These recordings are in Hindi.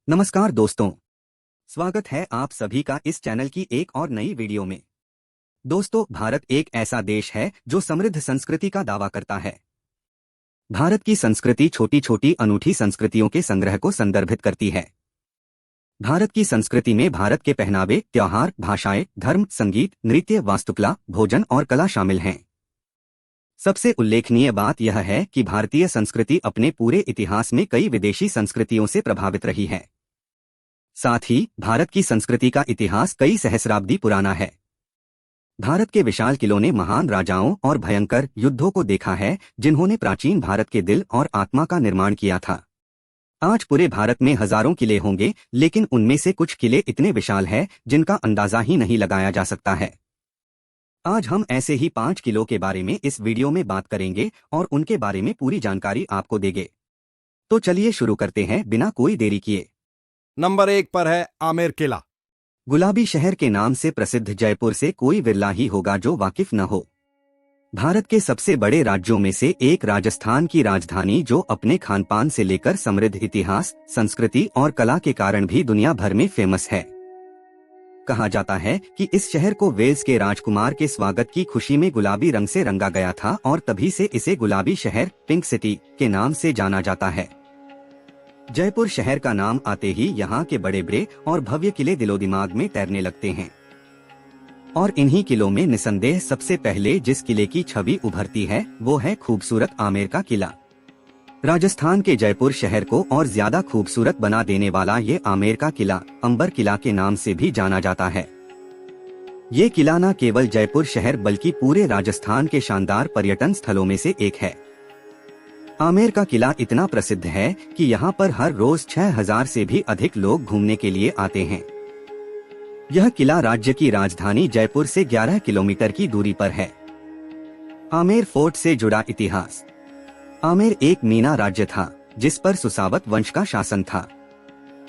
नमस्कार दोस्तों, स्वागत है आप सभी का इस चैनल की एक और नई वीडियो में। दोस्तों, भारत एक ऐसा देश है जो समृद्ध संस्कृति का दावा करता है। भारत की संस्कृति छोटी छोटी अनूठी संस्कृतियों के संग्रह को संदर्भित करती है। भारत की संस्कृति में भारत के पहनावे, त्योहार, भाषाएं, धर्म, संगीत, नृत्य, वास्तुकला, भोजन और कला शामिल हैं। सबसे उल्लेखनीय बात यह है कि भारतीय संस्कृति अपने पूरे इतिहास में कई विदेशी संस्कृतियों से प्रभावित रही है। साथ ही भारत की संस्कृति का इतिहास कई सहस्राब्दी पुराना है। भारत के विशाल किलों ने महान राजाओं और भयंकर युद्धों को देखा है, जिन्होंने प्राचीन भारत के दिल और आत्मा का निर्माण किया था। आज पूरे भारत में हजारों किले होंगे, लेकिन उनमें से कुछ किले इतने विशाल हैं जिनका अंदाजा ही नहीं लगाया जा सकता है। आज हम ऐसे ही 5 किलों के बारे में इस वीडियो में बात करेंगे और उनके बारे में पूरी जानकारी आपको देंगे। तो चलिए शुरू करते हैं बिना कोई देरी किए। नंबर 1 पर है आमेर किला। गुलाबी शहर के नाम से प्रसिद्ध जयपुर से कोई विरला ही होगा जो वाकिफ न हो। भारत के सबसे बड़े राज्यों में से एक राजस्थान की राजधानी, जो अपने खानपान से लेकर समृद्ध इतिहास, संस्कृति और कला के कारण भी दुनिया भर में फेमस है। कहा जाता है कि इस शहर को वेल्स के राजकुमार के स्वागत की खुशी में गुलाबी रंग से रंगा गया था और तभी से इसे गुलाबी शहर, पिंक सिटी के नाम से जाना जाता है। जयपुर शहर का नाम आते ही यहाँ के बड़े बड़े और भव्य किले दिलो दिमाग में तैरने लगते हैं। और इन्हीं किलों में निसंदेह सबसे पहले जिस किले की छवि उभरती है वो है खूबसूरत आमेर का किला। राजस्थान के जयपुर शहर को और ज्यादा खूबसूरत बना देने वाला ये आमेर का किला अंबर किला के नाम से भी जाना जाता है। ये किला न केवल जयपुर शहर बल्कि पूरे राजस्थान के शानदार पर्यटन स्थलों में से एक है। आमेर का किला इतना प्रसिद्ध है कि यहाँ पर हर रोज 6000 से भी अधिक लोग घूमने के लिए आते हैं। यह किला राज्य की राजधानी जयपुर से 11 किलोमीटर की दूरी पर है। आमेर फोर्ट से जुड़ा इतिहास। आमेर एक मीना राज्य था जिस पर सुसावत वंश का शासन था।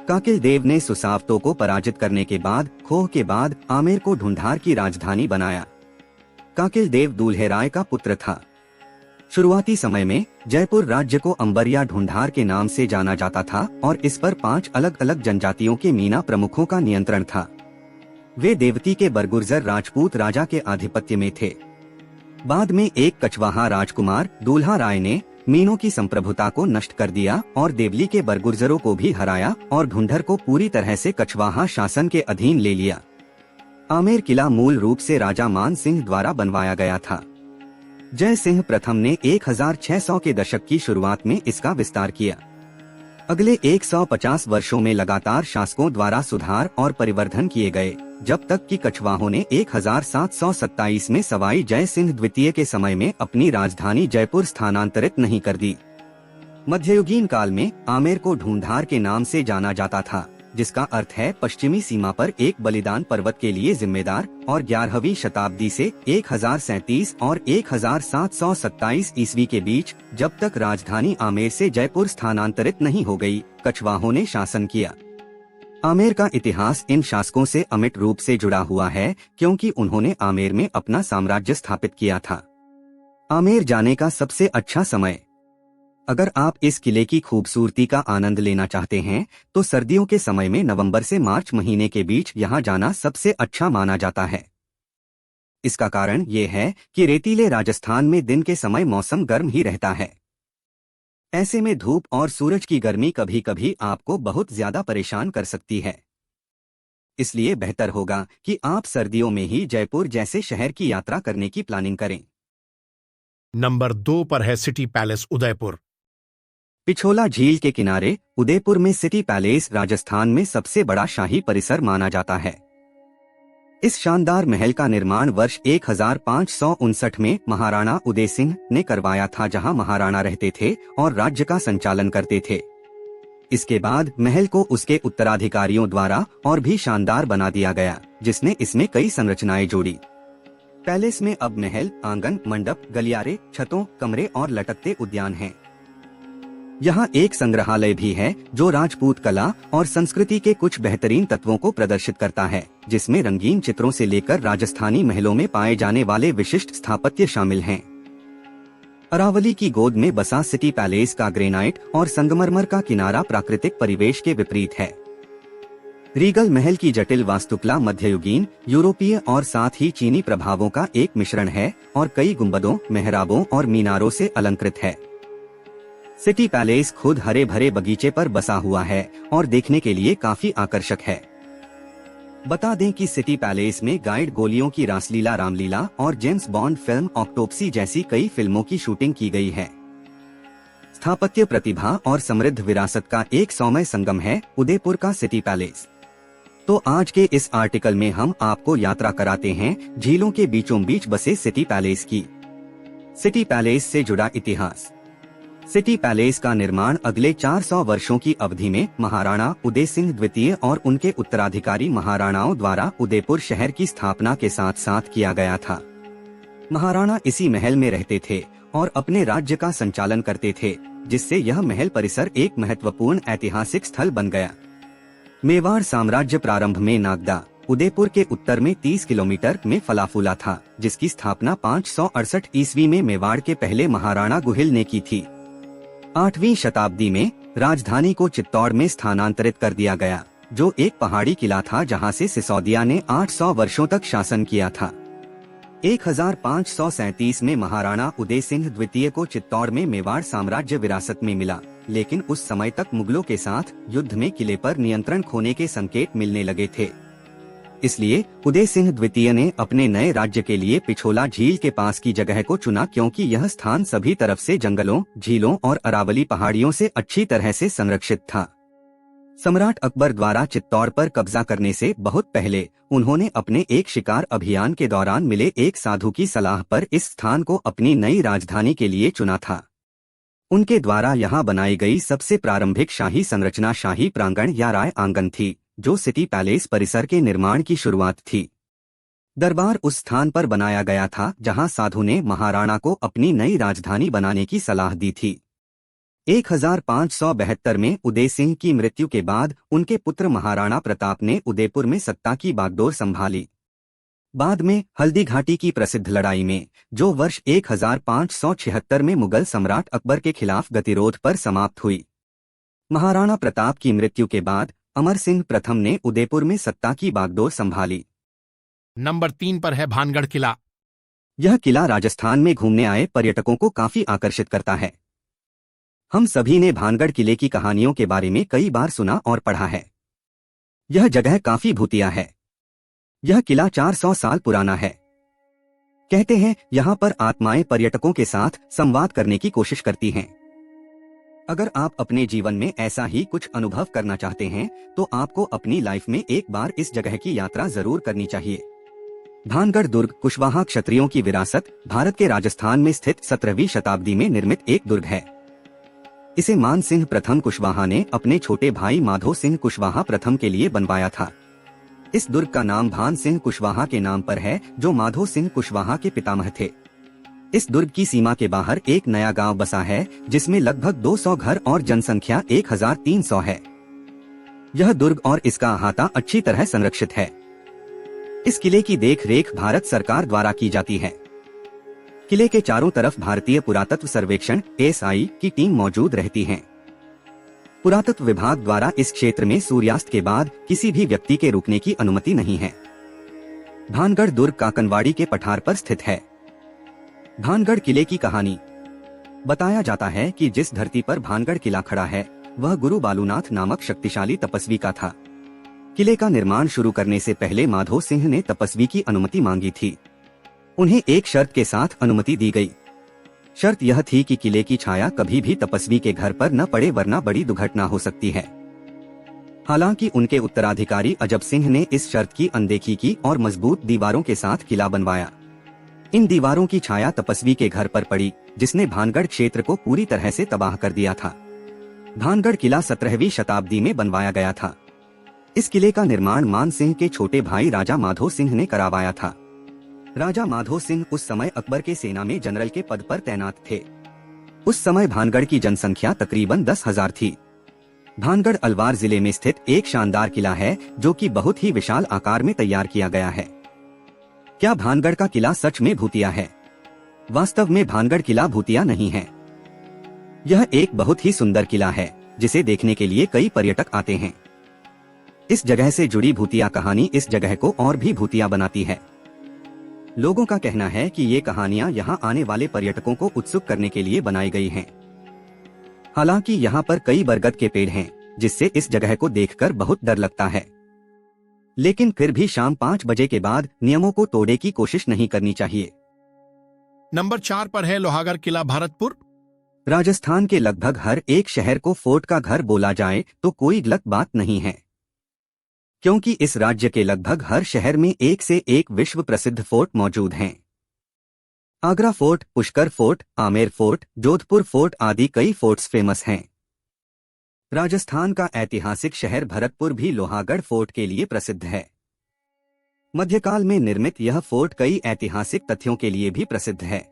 काकिल देव ने सुसावतों को पराजित करने के बाद खोह के बाद आमेर को ढूंढार की राजधानी बनाया। काकिल देव दूल्हे राय का पुत्र था। शुरुआती समय में जयपुर राज्य को अंबर या ढूंढार के नाम से जाना जाता था और इस पर 5 अलग अलग जनजातियों के मीना प्रमुखों का नियंत्रण था। वे देवती के बरगुर्जर राजपूत राजा के आधिपत्य में थे। बाद में एक कछवाहा राजकुमार दूल्हा राय ने मीनों की संप्रभुता को नष्ट कर दिया और देवली के बरगुर्जरों को भी हराया और ढूंढर को पूरी तरह से कछवाहा शासन के अधीन ले लिया। आमेर किला मूल रूप से राजा मान सिंह द्वारा बनवाया गया था। जय सिंह प्रथम ने 1600 के दशक की शुरुआत में इसका विस्तार किया। अगले 150 वर्षों में लगातार शासकों द्वारा सुधार और परिवर्धन किए गए, जब तक कि कछवाहों ने 1727 में सवाई जय सिंह द्वितीय के समय में अपनी राजधानी जयपुर स्थानांतरित नहीं कर दी। मध्ययुगीन काल में आमेर को ढूंढार के नाम से जाना जाता था, जिसका अर्थ है पश्चिमी सीमा पर एक बलिदान पर्वत के लिए जिम्मेदार, और 11वीं शताब्दी से 1037 और 1727 ईस्वी के बीच, जब तक राजधानी आमेर से जयपुर स्थानांतरित नहीं हो गई, कछवाहों ने शासन किया। आमेर का इतिहास इन शासकों से अमिट रूप से जुड़ा हुआ है क्योंकि उन्होंने आमेर में अपना साम्राज्य स्थापित किया था। आमेर जाने का सबसे अच्छा समय। अगर आप इस किले की खूबसूरती का आनंद लेना चाहते हैं तो सर्दियों के समय में नवंबर से मार्च महीने के बीच यहाँ जाना सबसे अच्छा माना जाता है। इसका कारण ये है कि रेतीले राजस्थान में दिन के समय मौसम गर्म ही रहता है। ऐसे में धूप और सूरज की गर्मी कभी कभी आपको बहुत ज्यादा परेशान कर सकती है। इसलिए बेहतर होगा कि आप सर्दियों में ही जयपुर जैसे शहर की यात्रा करने की प्लानिंग करें। नंबर 2 पर है सिटी पैलेस उदयपुर। पिछोला झील के किनारे उदयपुर में सिटी पैलेस राजस्थान में सबसे बड़ा शाही परिसर माना जाता है। इस शानदार महल का निर्माण वर्ष 1559 में महाराणा उदय सिंह ने करवाया था, जहां महाराणा रहते थे और राज्य का संचालन करते थे। इसके बाद महल को उसके उत्तराधिकारियों द्वारा और भी शानदार बना दिया गया, जिसने इसमें कई संरचनाएं जोड़ी। पैलेस में अब महल, आंगन, मंडप, गलियारे, छतों, कमरे और लटकते उद्यान हैं। यहाँ एक संग्रहालय भी है जो राजपूत कला और संस्कृति के कुछ बेहतरीन तत्वों को प्रदर्शित करता है, जिसमें रंगीन चित्रों से लेकर राजस्थानी महलों में पाए जाने वाले विशिष्ट स्थापत्य शामिल हैं। अरावली की गोद में बसा सिटी पैलेस का ग्रेनाइट और संगमरमर का किनारा प्राकृतिक परिवेश के विपरीत है, रीगल महल की जटिल वास्तुकला मध्ययुगीन, यूरोपीय और साथ ही चीनी प्रभावों का एक मिश्रण है और कई गुंबदों, मेहराबों और मीनारों से अलंकृत है। सिटी पैलेस खुद हरे भरे बगीचे पर बसा हुआ है और देखने के लिए काफी आकर्षक है। बता दें कि सिटी पैलेस में गाइड गोलियों की रासलीला, रामलीला और जेम्स बॉन्ड फिल्म ऑक्टोपसी जैसी कई फिल्मों की शूटिंग की गई है। स्थापत्य प्रतिभा और समृद्ध विरासत का एक सौम्य संगम है उदयपुर का सिटी पैलेस। तो आज के इस आर्टिकल में हम आपको यात्रा कराते हैं झीलों के बीचों बीच बसे सिटी पैलेस की। सिटी पैलेस से जुड़ा इतिहास। सिटी पैलेस का निर्माण अगले 400 वर्षों की अवधि में महाराणा उदय सिंह द्वितीय और उनके उत्तराधिकारी महाराणाओं द्वारा उदयपुर शहर की स्थापना के साथ साथ किया गया था। महाराणा इसी महल में रहते थे और अपने राज्य का संचालन करते थे, जिससे यह महल परिसर एक महत्वपूर्ण ऐतिहासिक स्थल बन गया। मेवाड़ साम्राज्य प्रारंभ में नागदा, उदयपुर के उत्तर में 30 किलोमीटर में फला फूला था, जिसकी स्थापना 568 ईस्वी में मेवाड़ के पहले महाराणा गुहिल ने की थी। 8वीं शताब्दी में राजधानी को चित्तौड़ में स्थानांतरित कर दिया गया, जो एक पहाड़ी किला था जहां से सिसोदिया ने 800 वर्षों तक शासन किया था। 1537 में महाराणा उदय सिंह द्वितीय को चित्तौड़ में मेवाड़ साम्राज्य विरासत में मिला, लेकिन उस समय तक मुगलों के साथ युद्ध में किले पर नियंत्रण खोने के संकेत मिलने लगे थे। इसलिए उदय सिंह द्वितीय ने अपने नए राज्य के लिए पिछोला झील के पास की जगह को चुना, क्योंकि यह स्थान सभी तरफ से जंगलों, झीलों और अरावली पहाड़ियों से अच्छी तरह से संरक्षित था। सम्राट अकबर द्वारा चित्तौड़ पर कब्जा करने से बहुत पहले उन्होंने अपने एक शिकार अभियान के दौरान मिले एक साधु की सलाह पर इस स्थान को अपनी नई राजधानी के लिए चुना था। उनके द्वारा यहाँ बनाई गई सबसे प्रारंभिक शाही संरचना शाही प्रांगण या राय आंगन थी, जो सिटी पैलेस परिसर के निर्माण की शुरुआत थी। दरबार उस स्थान पर बनाया गया था जहां साधु ने महाराणा को अपनी नई राजधानी बनाने की सलाह दी थी। 1572 में उदय सिंह की मृत्यु के बाद उनके पुत्र महाराणा प्रताप ने उदयपुर में सत्ता की बागडोर संभाली। बाद में हल्दी घाटी की प्रसिद्ध लड़ाई में, जो वर्ष 1576 में मुगल सम्राट अकबर के खिलाफ गतिरोध पर समाप्त हुई, महाराणा प्रताप की मृत्यु के बाद अमर सिंह प्रथम ने उदयपुर में सत्ता की बागडोर संभाली। नंबर 3 पर है भानगढ़ किला। यह किला राजस्थान में घूमने आए पर्यटकों को काफी आकर्षित करता है। हम सभी ने भानगढ़ किले की कहानियों के बारे में कई बार सुना और पढ़ा है। यह जगह काफी भूतिया है। यह किला 400 साल पुराना है। कहते हैं यहाँ पर आत्माएं पर्यटकों के साथ संवाद करने की कोशिश करती हैं। अगर आप अपने जीवन में ऐसा ही कुछ अनुभव करना चाहते हैं तो आपको अपनी लाइफ में एक बार इस जगह की यात्रा जरूर करनी चाहिए। भानगढ़ दुर्ग कुशवाहा क्षत्रियों की विरासत, भारत के राजस्थान में स्थित 17वीं शताब्दी में निर्मित एक दुर्ग है। इसे मान सिंह प्रथम कुशवाहा ने अपने छोटे भाई माधो सिंह कुशवाहा प्रथम के लिए बनवाया था। इस दुर्ग का नाम भान सिंह कुशवाहा के नाम पर है, जो माधो सिंह कुशवाहा के पितामह थे। इस दुर्ग की सीमा के बाहर एक नया गांव बसा है, जिसमें लगभग 200 घर और जनसंख्या 1300 है। यह दुर्ग और इसका अहाता अच्छी तरह संरक्षित है। इस किले की देखरेख भारत सरकार द्वारा की जाती है। किले के चारों तरफ भारतीय पुरातत्व सर्वेक्षण (एएसआई) की टीम मौजूद रहती है। पुरातत्व विभाग द्वारा इस क्षेत्र में सूर्यास्त के बाद किसी भी व्यक्ति के रुकने की अनुमति नहीं है। भानगढ़ दुर्ग काकनवाड़ी के पठार पर स्थित है। भानगढ़ किले की कहानी। बताया जाता है कि जिस धरती पर भानगढ़ किला खड़ा है वह गुरु बालूनाथ नामक शक्तिशाली तपस्वी का था। किले का निर्माण शुरू करने से पहले माधो सिंह ने तपस्वी की अनुमति मांगी थी। उन्हें एक शर्त के साथ अनुमति दी गई। शर्त यह थी कि किले की छाया कभी भी तपस्वी के घर पर न पड़े, वरना बड़ी दुर्घटना हो सकती है। हालांकि उनके उत्तराधिकारी अजब सिंह ने इस शर्त की अनदेखी की और मजबूत दीवारों के साथ किला बनवाया। इन दीवारों की छाया तपस्वी के घर पर पड़ी, जिसने भानगढ़ क्षेत्र को पूरी तरह से तबाह कर दिया था। भानगढ़ किला 17वीं शताब्दी में बनवाया गया था। इस किले का निर्माण मान सिंह के छोटे भाई राजा माधो सिंह ने करवाया था। राजा माधो सिंह उस समय अकबर के सेना में जनरल के पद पर तैनात थे। उस समय भानगढ़ की जनसंख्या तकरीबन 10,000 थी। भानगढ़ अलवार जिले में स्थित एक शानदार किला है, जो कि बहुत ही विशाल आकार में तैयार किया गया है। क्या भानगढ़ का किला सच में भूतिया है? वास्तव में भानगढ़ किला भूतिया नहीं है। यह एक बहुत ही सुंदर किला है, जिसे देखने के लिए कई पर्यटक आते हैं। इस जगह से जुड़ी भूतिया कहानी इस जगह को और भी भूतिया बनाती है। लोगों का कहना है कि ये कहानियां यहाँ आने वाले पर्यटकों को उत्सुक करने के लिए बनाई गई हैं। हालांकि यहाँ पर कई बरगद के पेड़ हैं, जिससे इस जगह को देखकर बहुत डर लगता है। लेकिन फिर भी शाम 5 बजे के बाद नियमों को तोड़ने की कोशिश नहीं करनी चाहिए। नंबर 4 पर है लोहागढ़ किला भरतपुर। राजस्थान के लगभग हर एक शहर को फोर्ट का घर बोला जाए तो कोई गलत बात नहीं है, क्योंकि इस राज्य के लगभग हर शहर में एक से एक विश्व प्रसिद्ध फोर्ट मौजूद हैं। Agra fort, Pushkar fort, Amer fort, Jodhpur fort आदि कई फोर्ट्स फेमस हैं। राजस्थान का ऐतिहासिक शहर भरतपुर भी लोहागढ़ फोर्ट के लिए प्रसिद्ध है। मध्यकाल में निर्मित यह फोर्ट कई ऐतिहासिक तथ्यों के लिए भी प्रसिद्ध है।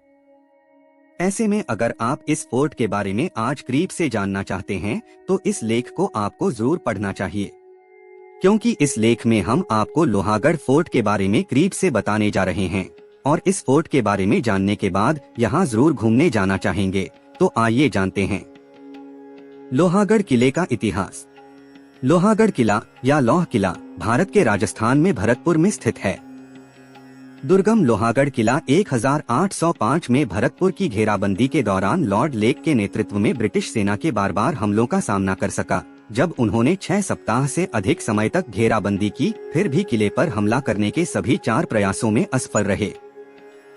ऐसे में अगर आप इस फोर्ट के बारे में आज करीब से जानना चाहते हैं तो इस लेख को आपको जरूर पढ़ना चाहिए, क्योंकि इस लेख में हम आपको लोहागढ़ फोर्ट के बारे में करीब से बताने जा रहे हैं और इस फोर्ट के बारे में जानने के बाद यहाँ जरूर घूमने जाना चाहेंगे। तो आइए जानते हैं लोहागढ़ किले का इतिहास। लोहागढ़ किला या लौह किला भारत के राजस्थान में भरतपुर में स्थित है। दुर्गम लोहागढ़ किला 1805 में भरतपुर की घेराबंदी के दौरान लॉर्ड लेक के नेतृत्व में ब्रिटिश सेना के बार बार हमलों का सामना कर सका। जब उन्होंने 6 सप्ताह से अधिक समय तक घेराबंदी की, फिर भी किले पर हमला करने के सभी 4 प्रयासों में असफल रहे।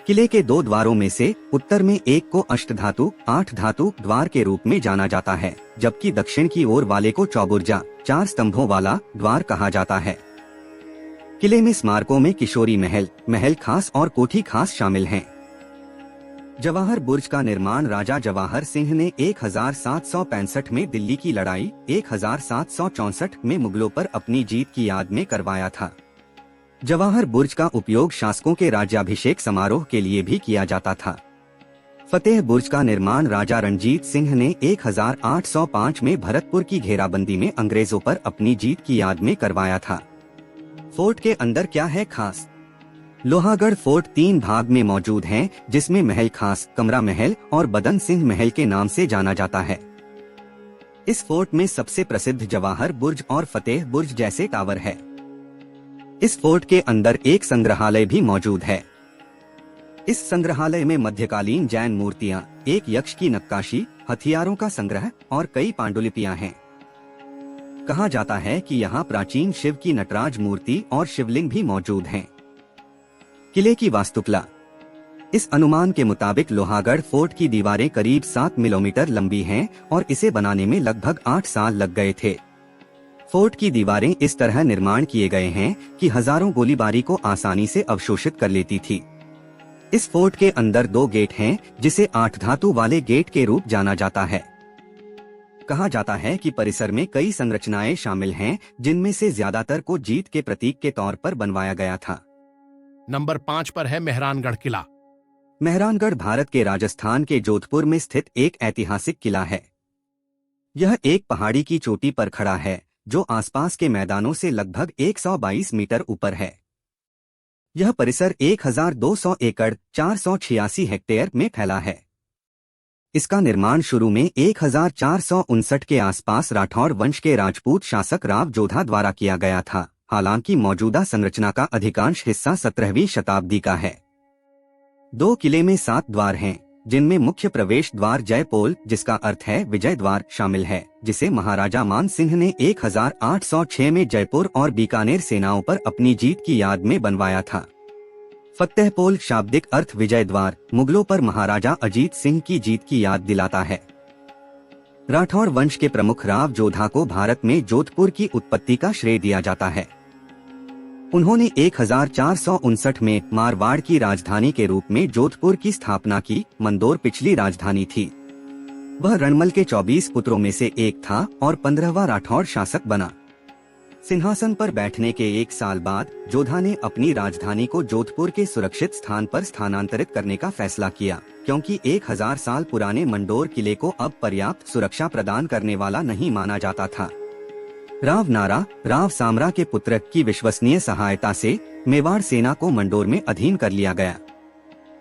किले के 2 द्वारों में से उत्तर में एक को अष्टधातु 8 धातु द्वार के रूप में जाना जाता है, जबकि दक्षिण की ओर वाले को चौबुर्जा 4 स्तंभों वाला द्वार कहा जाता है। किले में स्मारकों में किशोरी महल, महल खास और कोठी खास शामिल हैं। जवाहर बुर्ज का निर्माण राजा जवाहर सिंह ने 1765 में दिल्ली की लड़ाई 1764 में मुगलों पर अपनी जीत की याद में करवाया था। जवाहर बुर्ज का उपयोग शासकों के राज्याभिषेक समारोह के लिए भी किया जाता था। फतेह बुर्ज का निर्माण राजा रणजीत सिंह ने 1805 में भरतपुर की घेराबंदी में अंग्रेजों पर अपनी जीत की याद में करवाया था। फोर्ट के अंदर क्या है खास? लोहागढ़ फोर्ट 3 भाग में मौजूद है, जिसमें महल खास, कमरा महल और बदन सिंह महल के नाम से जाना जाता है। इस फोर्ट में सबसे प्रसिद्ध जवाहर बुर्ज और फतेह बुर्ज जैसे टावर है। इस फोर्ट के अंदर एक संग्रहालय भी मौजूद है। इस संग्रहालय में मध्यकालीन जैन मूर्तियां, एक यक्ष की नक्काशी, हथियारों का संग्रह और कई पांडुलिपियां हैं। कहा जाता है कि यहाँ प्राचीन शिव की नटराज मूर्ति और शिवलिंग भी मौजूद हैं। किले की वास्तुकला। इस अनुमान के मुताबिक लोहागढ़ फोर्ट की दीवारें करीब 7 किलोमीटर लंबी हैं और इसे बनाने में लगभग 8 साल लग गए थे। फोर्ट की दीवारें इस तरह निर्माण किए गए हैं कि हजारों गोलीबारी को आसानी से अवशोषित कर लेती थी। इस फोर्ट के अंदर 2 गेट हैं, जिसे 8 धातु वाले गेट के रूप जाना जाता है। कहा जाता है कि परिसर में कई संरचनाएं शामिल हैं, जिनमें से ज्यादातर को जीत के प्रतीक के तौर पर बनवाया गया था। नंबर 5 पर है मेहरानगढ़ किला। मेहरानगढ़ भारत के राजस्थान के जोधपुर में स्थित एक ऐतिहासिक किला है। यह एक पहाड़ी की चोटी पर खड़ा है, जो आसपास के मैदानों से लगभग 122 मीटर ऊपर है। यह परिसर 1200 एकड़ 486 हेक्टेयर में फैला है। इसका निर्माण शुरू में 1459 के आसपास राठौर वंश के राजपूत शासक राव जोधा द्वारा किया गया था। हालांकि मौजूदा संरचना का अधिकांश हिस्सा 17वीं शताब्दी का है। 2 किले में 7 द्वार हैं, जिनमें मुख्य प्रवेश द्वार जयपोल, जिसका अर्थ है विजय द्वार, शामिल है, जिसे महाराजा मान सिंह ने 1806 में जयपुर और बीकानेर सेनाओं पर अपनी जीत की याद में बनवाया था। फतेहपोल शाब्दिक अर्थ विजय द्वार मुगलों पर महाराजा अजीत सिंह की जीत की याद दिलाता है। राठौर वंश के प्रमुख राव जोधा को भारत में जोधपुर की उत्पत्ति का श्रेय दिया जाता है। उन्होंने 1459 में मारवाड़ की राजधानी के रूप में जोधपुर की स्थापना की। मंदोर पिछली राजधानी थी। वह रणमल के 24 पुत्रों में से एक था और 15वां राठौर शासक बना। सिंहासन पर बैठने के 1 साल बाद जोधा ने अपनी राजधानी को जोधपुर के सुरक्षित स्थान पर स्थानांतरित करने का फैसला किया, क्योंकि 1000 साल पुराने मंडोर किले को अब पर्याप्त सुरक्षा प्रदान करने वाला नहीं माना जाता था। राव नारा, राव सामरा के पुत्र की विश्वसनीय सहायता से मेवाड़ सेना को मंडोर में अधीन कर लिया गया।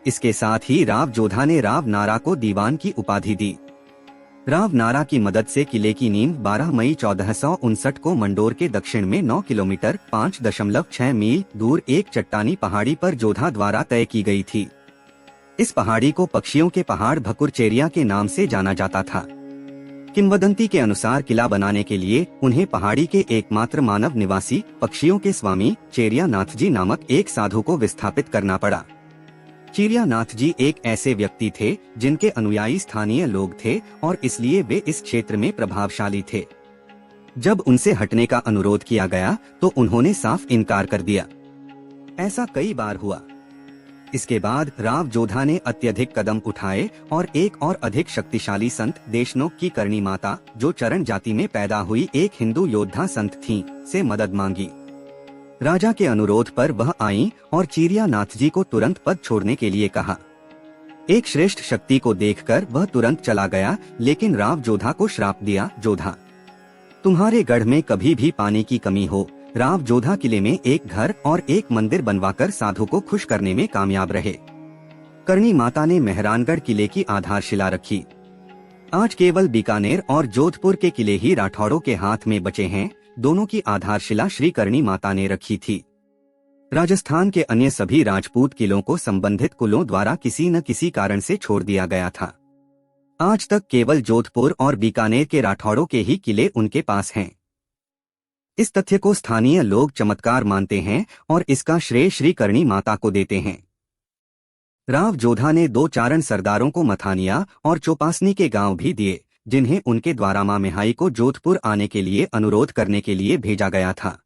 इसके साथ ही राव जोधा ने राव नारा को दीवान की उपाधि दी। राव नारा की मदद से किले की नींव 12 मई 1459 को मंडोर के दक्षिण में 9 किलोमीटर 5.6 मील दूर एक चट्टानी पहाड़ी पर जोधा द्वारा तय की गई थी। इस पहाड़ी को पक्षियों के पहाड़ भकुरचेरिया के नाम से जाना जाता था। किंवदंती के अनुसार किला बनाने के लिए उन्हें पहाड़ी के एकमात्र मानव निवासी पक्षियों के स्वामी चेरिया नाथ जी नामक एक साधु को विस्थापित करना पड़ा। चेरिया नाथ जी एक ऐसे व्यक्ति थे जिनके अनुयायी स्थानीय लोग थे और इसलिए वे इस क्षेत्र में प्रभावशाली थे। जब उनसे हटने का अनुरोध किया गया तो उन्होंने साफ इनकार कर दिया। ऐसा कई बार हुआ। इसके बाद राव जोधा ने अत्यधिक कदम उठाए और एक और अधिक शक्तिशाली संत देशनोक की करणी माता, जो चरण जाति में पैदा हुई एक हिंदू योद्धा संत थीं, से मदद मांगी। राजा के अनुरोध पर वह आईं और चेरिया नाथ जी को तुरंत पद छोड़ने के लिए कहा। एक श्रेष्ठ शक्ति को देखकर वह तुरंत चला गया, लेकिन राव जोधा को श्राप दिया, जोधा, तुम्हारे गढ़ में कभी भी पानी की कमी हो। राव जोधा किले में एक घर और एक मंदिर बनवाकर साधु को खुश करने में कामयाब रहे। करणी माता ने मेहरानगढ़ किले की आधारशिला रखी। आज केवल बीकानेर और जोधपुर के किले ही राठौड़ों के हाथ में बचे हैं। दोनों की आधारशिला श्री करणी माता ने रखी थी। राजस्थान के अन्य सभी राजपूत किलों को संबंधित कुलों द्वारा किसी न किसी कारण से छोड़ दिया गया था। आज तक केवल जोधपुर और बीकानेर के राठौड़ों के ही किले उनके पास हैं। इस तथ्य को स्थानीय लोग चमत्कार मानते हैं और इसका श्रेय श्री करणी माता को देते हैं। राव जोधा ने 2 चारण सरदारों को मथानिया और चौपासनी के गांव भी दिए, जिन्हें उनके द्वारा माँ मिहाई को जोधपुर आने के लिए अनुरोध करने के लिए भेजा गया था।